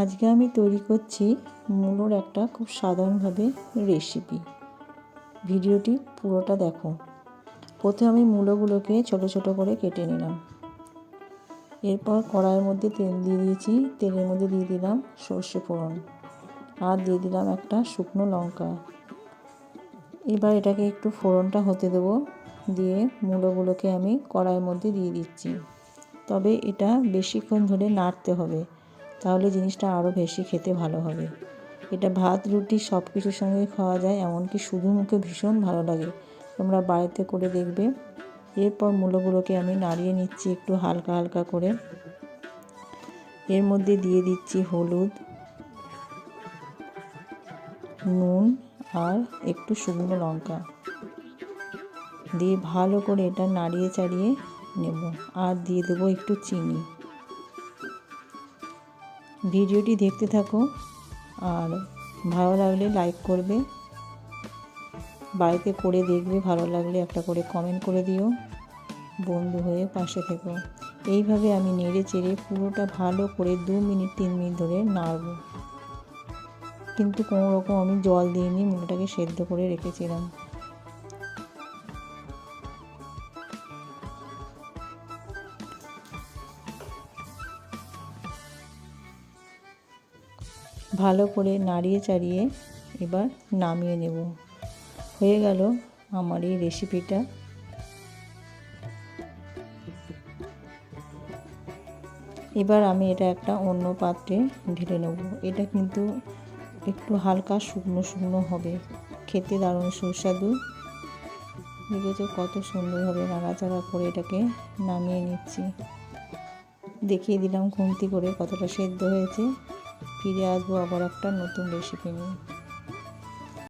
আজকে আমি তৈরি করছি মূলোর একটা খুব সাধারণভাবে রেসিপি। ভিডিওটি পুরোটা দেখো। প্রথমে আমি মূলোগুলোকে ছোট ছোট করে কেটে নিলাম। এরপর কড়াইয়ের মধ্যে তেল দিয়ে দিয়েছি। তেলের মধ্যে দিয়ে দিলাম সর্ষে ফোড়ন আর দিয়ে দিলাম একটা শুকনো লঙ্কা। এবার এটাকে একটু ফোড়নটা হতে দেবো। দিয়ে মূলোগুলোকে আমি কড়াইয়ের মধ্যে দিয়ে দিচ্ছি। তবে এটা বেশিক্ষণ ধরে নাড়তে হবে, তাহলে জিনিসটা আরও বেশি খেতে ভালো হবে। এটা ভাত রুটি সব কিছুর সঙ্গে খাওয়া যায়, এমনকি শুধু মুখে ভীষণ ভালো লাগে। তোমরা বাড়িতে করে দেখবে। এরপর মূলোগুলোকে আমি নাড়িয়ে নিচ্ছি একটু হালকা হালকা করে। এর মধ্যে দিয়ে দিচ্ছি হলুদ, নুন আর একটু শুকনো লঙ্কা দিয়ে ভালো করে এটা নাড়িয়ে চাড়িয়ে নেব। আর দিয়ে দেবো একটু চিনি। ভিডিওটি দেখতে থাকো আর ভালো লাগলে লাইক করবে, বাড়িতে করে দেখবে, ভালো লাগলে একটা করে কমেন্ট করে দিও। বন্ধু হয়ে পাশে থেকো। এইভাবে আমি নেড়ে চেড়ে পুরোটা ভালো করে 2 মিনিট 3 মিনিট ধরে নাড়ব। কিন্তু কোনো রকম আমি জল দিইনি, মূলোটাকে সেদ্ধ করে রেখেছিলাম। ভালো করে নাড়িয়ে চাড়িয়ে এবার নামিয়ে নেব। হয়ে গেল আমার এই রেসিপিটা। এবার আমি এটা একটা অন্য পাত্রে ঢেলে নেব। এটা কিন্তু একটু হালকা শুকনো শুকনো হবে, খেতে দারুণ সুস্বাদু। দেখেছো কত সুন্দরভাবে নাড়াচাড়া করে এটাকে নামিয়ে নিচ্ছি। দেখিয়ে দিলাম খুন্তি করে কতটা সেদ্ধ হয়েছে। ফিরে আসবো আবার একটা নতুন রেসিপি নিয়ে।